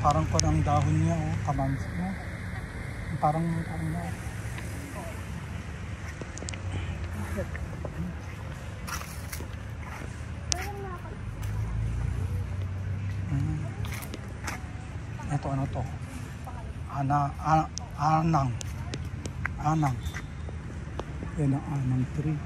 Parang ko ang dahon niya, oh, kamansi mo. Parang na. Ito ano to? Anang. Yan ang anang tree.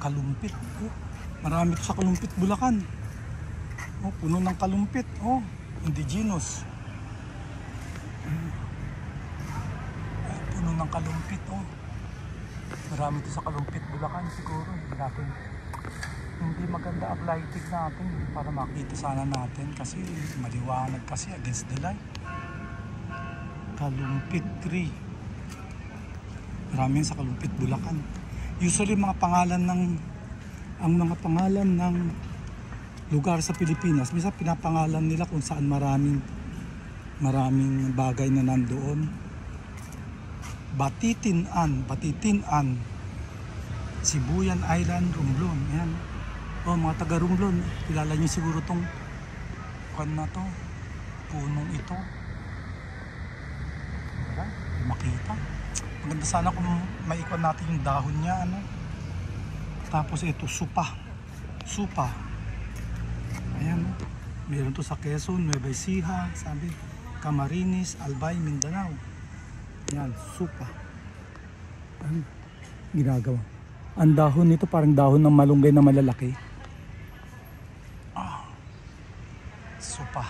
Kalumpit. Oh, marami to sa Kalumpit, Bulacan. Oh, puno ng kalumpit. Oh, indigenous. Puno ng kalumpit. Oh, marami to sa Kalumpit, Bulacan siguro. Hindi maganda ang lighting natin para makita sana natin kasi maliwanag kasi against the light. Kalumpit tree. Marami sa Kalumpit, Bulacan. Usually mga pangalan ng lugar sa Pilipinas, minsan pinapangalan nila kung saan maraming bagay na nandoon. Batitinan, Sibuyan Island, Romblon. Ayan. Oh, mga taga Romblon, kilala niyo siguro tong na to, punong ito. Wala, makita. Maganda sana kung maikon natin yung dahon niya, ano. Tapos ito, supa. Ayan, meron to sa Quezon, Nueva Ecija, sabi, Camarines, Albay, Mindanao. Ayan, supa. Ano ginagawa? Ang dahon nito parang dahon ng malunggay na malalaki. Supa.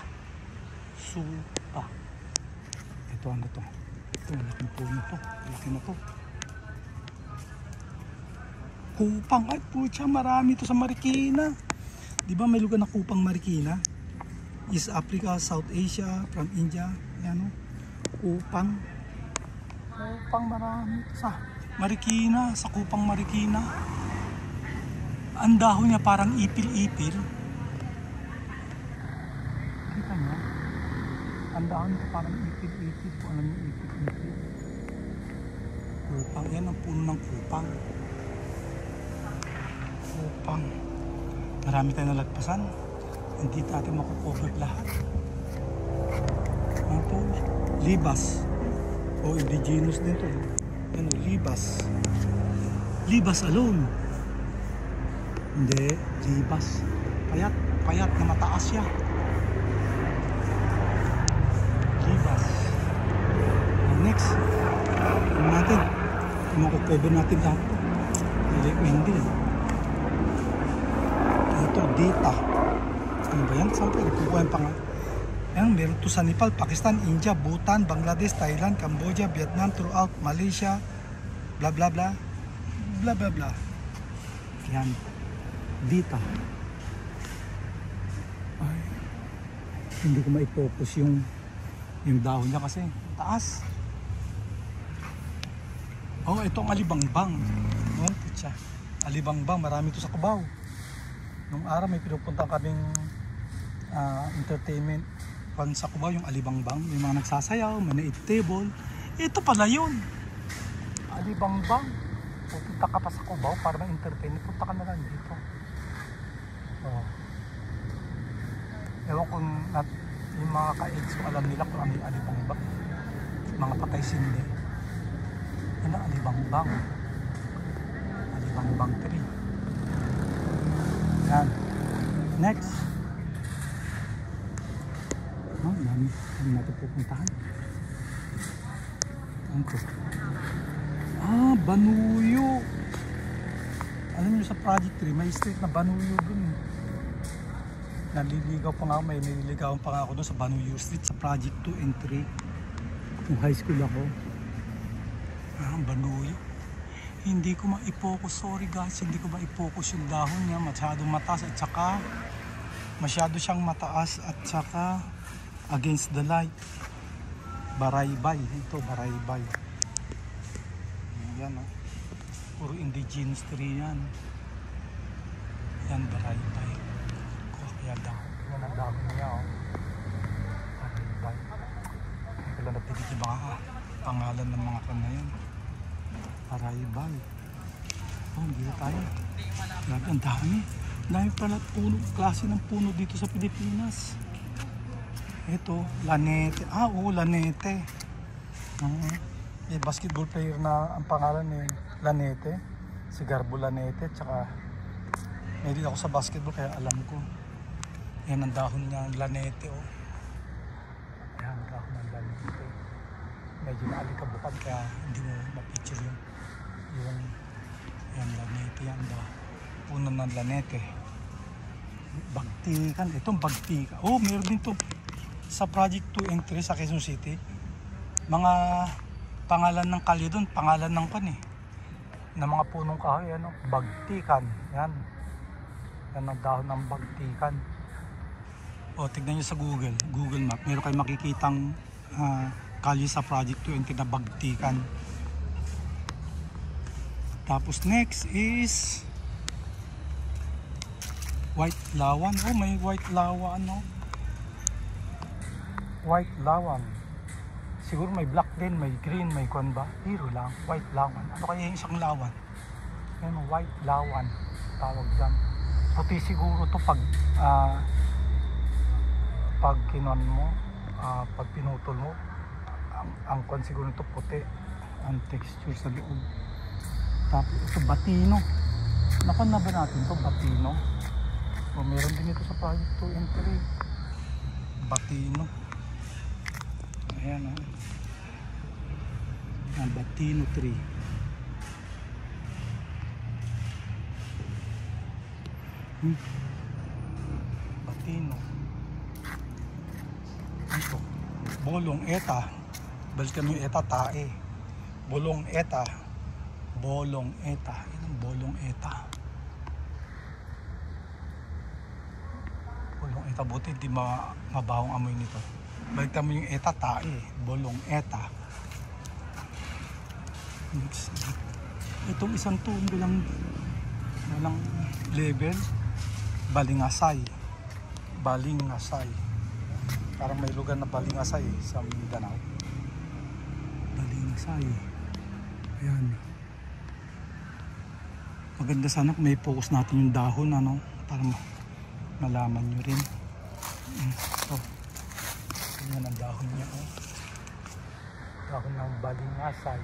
Ito ano to? Ito, laking puno to. Laki na to. Kupang. Ay, putya, marami to sa Marikina. Di ba may lugar na Kupang, Marikina? East Africa, South Asia, from India. Ayan o. Kupang. Marami to sa Marikina, sa Kupang, Marikina. Ang dahon niya parang ipil-ipil. Kita niyo? Ang dahon niya parang ipil-ipil. Kung alam niyo ipil-ipil. Kupang. Yan ang puno ng kupang. Marami tayong nalagpasan. Hindi natin makukover lahat. Ito, libas. O indigenous din to. Ano, libas alone. Hindi, libas. Payat na mataas siya. Libas. Next, natin. Makukover natin lahat to. Hindi. Ito, data. Ano ba yan? Saan pwede kukuha yung pangalan? Ayan, meron to sa Nepal, Pakistan, India, Bhutan, Bangladesh, Thailand, Cambodia, Vietnam, throughout Malaysia, bla bla bla, bla bla bla. Yan, dita. Ay, hindi ko ma-focus yung dahon niya kasi taas. Oh, itong alibangbang. No, putya. Alibangbang, marami to sa Cubao. Nung araw may pinupuntang kaming entertainment sa Cubao, yung alibangbang, may mga nagsasayaw, may na-eat table. Ito pala yun, alibangbang. Pupunta ka pa sa Cubao para ma-entertain, punta ka na lang dito. Ewan kung yung mga ka-aids ko alam nila kung ano yung alibangbang, mga patay sindi. Yan ang alibangbang tree. Yan, next. Dami natin pupuntahan. Banuyo. Alam niyo sa Project 3 may street na Banuyo dun. Naliligaw pa nga, may nililigawan pa nga ako dun sa Banuyo Street sa Project 2 and 3 nung high school ako. Banuyo. Hindi ko ma-focus, sorry guys, hindi ko ma-focus yung dahon niya, masyadong mataas at saka masyado siyang mataas at saka against the light. Baraybay, ito baraybay. Yan o, puro indigenous tree yan. Yan baraybay. Kaya dahon, yan ang dahon niya o. Baraybay. Hindi ko lang napinig yung mga pangalan ng mga kan na yan. Baraybay. Oh, dito tayo. Grabe, ang dami. Ang dami pala puno, klase ng puno dito sa Pilipinas. Ito, Lanete. Ah, oo, Lanete. May basketball player na ang pangalan ni Lanete. Si Garbo Lanete. Tsaka, may din ako sa basketball kaya alam ko. Yan ang dahon niya, Lanete. Oh. Yan ang dahon ng Lanete. Medyo naalikabukan kaya hindi mo mapicture yung yan, Lanete. Yan dahon. Puno ng Lanete. Bagtikan. Itong Bagtikan. Oh, meron din to sa Project 2 and 3 sa Quezon City. Mga pangalan ng kalye doon, pangalan ng kan eh. Na mga punong kahoy, ano, Bagtikan. Yan. Yan ang dahon ng Bagtikan. O, tignan nyo sa Google Map. Meron kayong makikitang kalye sa Project 2 and 3 na Bagtikan. Tapos next is White Lawan. Oh, may White Lawan, no? White Lawan. Siguro may black din, may green, may kwan ba? Hero lang, White Lawan. Ano kaya yung isang lawan? Yan, White Lawan. Tawag dyan. Puti siguro to pag kinuan mo, pag pinutol mo, ang kwan siguro ito puti. Ang texture sa loob. Tapos ito, Batino. Nakon na ba natin ito, Batino? O, meron din ito sa Project 2 and 3. Batino. Ayan, o. Ang Batino 3. Batino. Ito. Bolong Eta. Balikan mo yung Eta, tae. Bolong Eta. Bolong Eta. Yan ang Bolong Eta. Bolong Eta. Buti hindi mabawang amoy nito. Balikan mo yung Eta, tae. Bolong Eta. Next. Itong isang to, walang level. Balingasay. Balingasay. Parang may lugar na Balingasay sa Mindanao. Balingasay. Ayan. Maganda sana kung may focus natin yung dahon, ano, para malaman nyo rin. Ito. Yan ang dahon niya. Oh. Dahon ng Balingasay.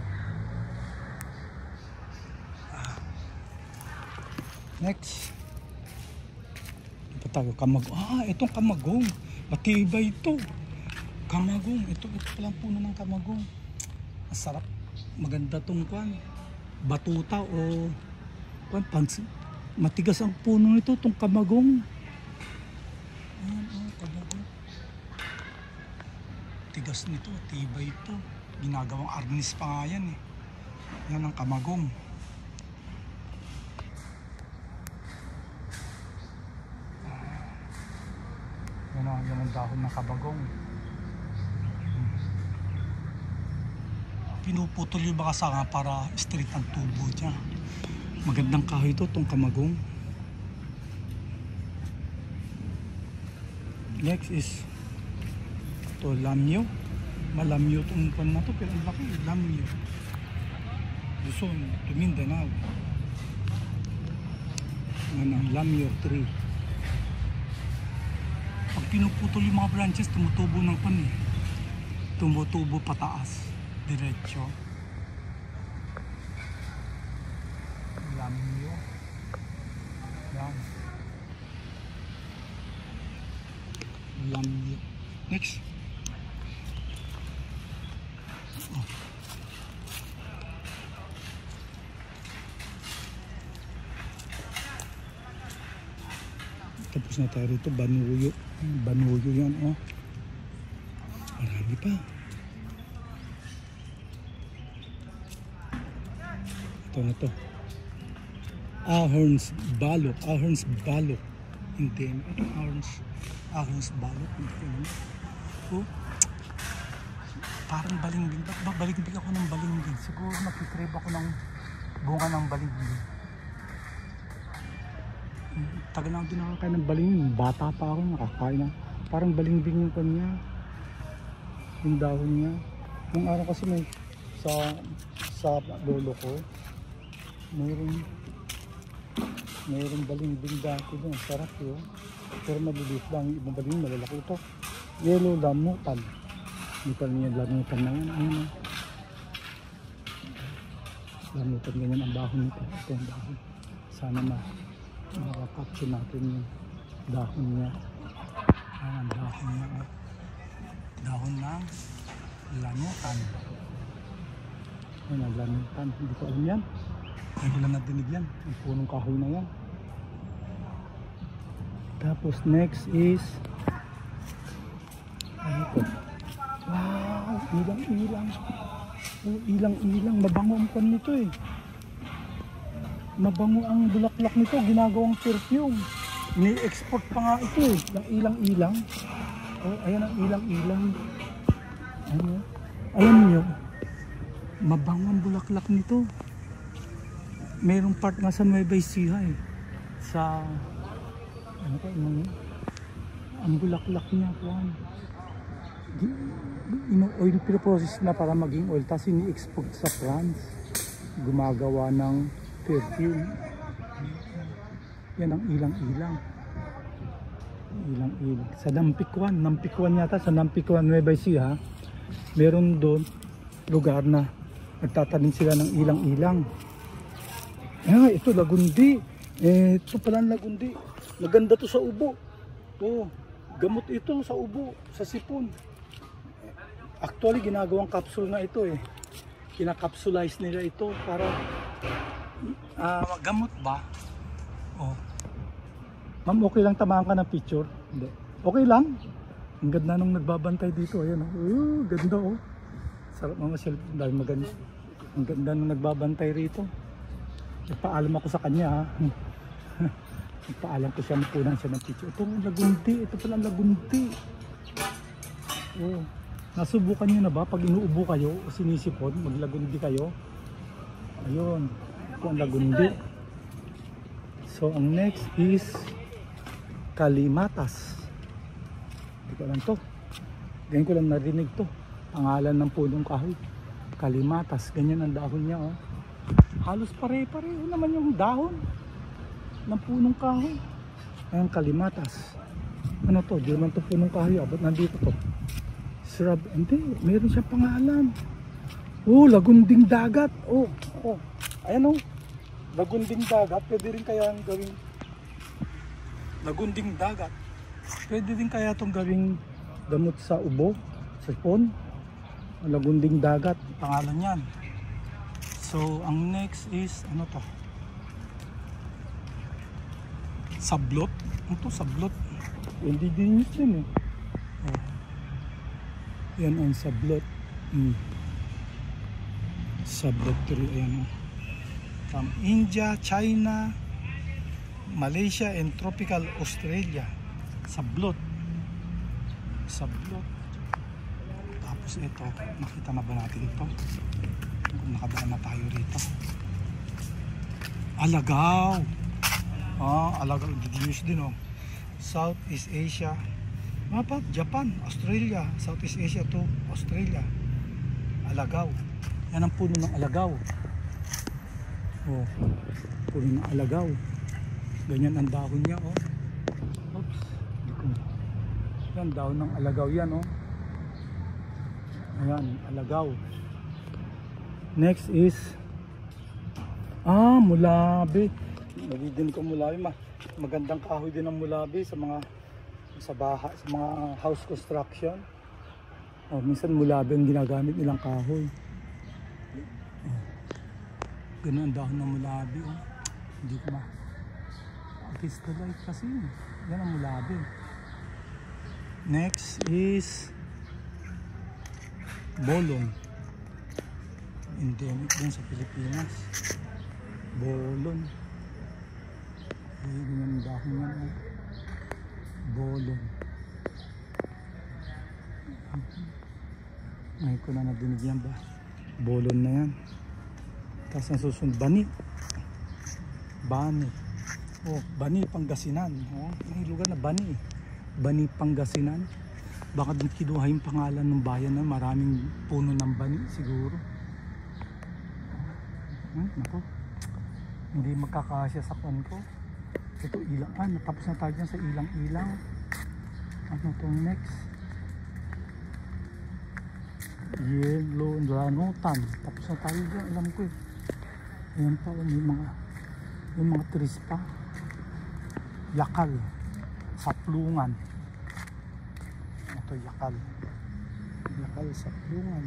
Next. Ito tayo, Kamagong. Ah, itong Kamagong. Matibay ito. Kamagong. Ito palang puno ng Kamagong. Masarap. Maganda itong kwan. Batuta o kwan, pansin. Matigas ang puno nito, itong Kamagong. Ayan, oh, Kamagong. Tigas nito, tibay ito. Ginagawang arnis pa nga yan eh. Yan ang Kamagong. Yan ang dahon ng Kamagong. Pinuputol yung mga sanga para straight ang tubo niya. Magandang kahoy ito, itong Kamagong. Next is ito, Lamyo. Malamyo itong pan na ito, pero ang laki, Lamyo. Luzon, ito Mindanao. Yan ang Lamyo 3. Pag pinuputol yung mga branches, tumutubo ng pan eh. Tumutubo pataas. Diretso. Lamyo. Yan. Lamyo. Next. Oh. Tapos na tayo rito, Banuyo. Banuyo yan, oh. Marami pa. Ito na to. Ahorns Balok. Ahorns Balok. Hindi. Ahorns Balok. Hindi. Oh. Parang balimbing. Ba't balimbing ako ng balimbing? Siguro nakikrib ako ng bunga ng balimbing. Tagal na ako din nakakain ng balimbing. Bata pa ako nakakain na. Parang balimbing yung kanya. Yung dahon niya. Nung araw kasi may sa lolo ko, mayroong Mayroong balimbing dati doon. Sarap yun. Pero maliliit lang. Yung ibang baling malalaki ito. Yellow lamutan. Hindi pa rin yung lamutan na yan. Ayun o. Lamutan ganyan ang dahon nito. Ito yung dahon. Sana makakapture natin yung dahon niya. Ayan ang dahon niya. Dahon ng lamutan. Ayan ang lamutan. Hindi ko alam yan. Hindi ko lang nadinig yan. Ang punong kahoy na yan. Tapos next is ano ito? Wow! Ilang-ilang. Oh, ilang-ilang. Mabango ang pan nito eh. Mabango ang bulaklak nito. Ginagawang perfume. Ni-export pa nga ito eh. Yung ilang-ilang. Oh, ayan ang ilang-ilang. Ano? Alam niyo, mabango ang bulaklak nito. Mayroong part nga sa Nueva Ecija eh. Sa ano ka, ang bulaklak niya kuwan. Oil process na para maging oil, tapos ini-export sa France. Gumagawa ng perfume. Yan ang ilang-ilang. Ilang-ilang. Sa Nampikwan yata, sa Nampikwan Nueva Ecija, meron doon lugar na nagtatanim sila ng ilang-ilang. Ito lagundi. Ito pala ang lagundi. Maganda to sa ubo. Oh, gamot ito sa ubo, sa sipon. Actually ginagawang capsule na ito eh. Kinakapsulize nila ito para gamot ba? Oh. Ma'am, okay lang tamaan ka ng picture? Hindi. Okay lang. Ang ganda nung nagbabantay dito. Ayan oh. Ganda oh. Sarap mga cellphone dahil maganda. Ang ganda nung nagbabantay rito. Nagpaalam ako sa kanya ha. Nagpaalam ko siya, mapunan siya ng picture. Ito lagundi, ito pala lagundi. Oh, nasubukan niyo na ba pag inuubo kayo o sinisipon, maglagundi kayo? Ayun, ito ang lagundi. So ang next is kalimatas. Hindi ko alam to. Ganyan ko lang narinig to. Pangalan ng punong kahoy. Kalimatas, ganyan ang dahon niya oh. Halos pare-pareho naman yung dahon ng punong kahoy. Ayan, kalimatas. Ano to? Di naman to punong kahoy. Ba't nandito to? Shrub. Hindi, meron siyang pangalan. Oh, lagunding dagat. Oh. Ayan oh. Lagunding dagat. Pwede rin kaya gawing lagunding dagat. Pwede din kaya itong gawing gamot sa ubo, sa sipon. Lagunding dagat. Pangalan yan. So, ang next is, ano to? Sablot. Ano to? Sablot. Indigenous din eh. Oh. Yan ang sablot. Sablot tree. Ayan oh. From India, China, Malaysia, and tropical Australia. Sablot. Sablot. Tapos ito, nakita na ba natin ito? Kung nakadaan na tayo rito. Alagaw. Alagaw. Indigenous din oh. Southeast Asia. Japan, Australia. Southeast Asia to Australia. Alagaw. Yan ang puno ng alagaw. Oh, puno ng alagaw. Ganyan ang dahon niya oh. Oops. Yan dahon ng alagaw yan oh. Ayan, alagaw. Next is mulabi. Nagiging ko mulabi. Magandang kahoy din ang mulabi sa mga sa mga house construction. Minsan mulabi ang ginagamit nilang kahoy. Ganun ang dahon ng mulabi oh. Hindi ko crystallite kasi. Yan ang mulabi. Next is bolong. Endemic din sa Pilipinas. Bolong. Ayan yung dahon yan. Bolong. Ngayon ko na nadinig yan ba? Bolong na yan. Tapos ang susunod, bani. Bani. Oh, Bani, Pangasinan. May lugar na Bani. Bani, Pangasinan. Baka din kinuha yung pangalan ng bayan na maraming puno ng bani siguro. Nako, hindi magkakasya sa pan ko. Ito ilang, natapos na tayo dyan sa ilang-ilang. Ano itong next? Yellow Ranutan. Tapos na tayo dyan, alam ko eh. Ayan pa, may mga trees pa. Yakal. Saplungan. Ito yakal. Yakal, saplungan.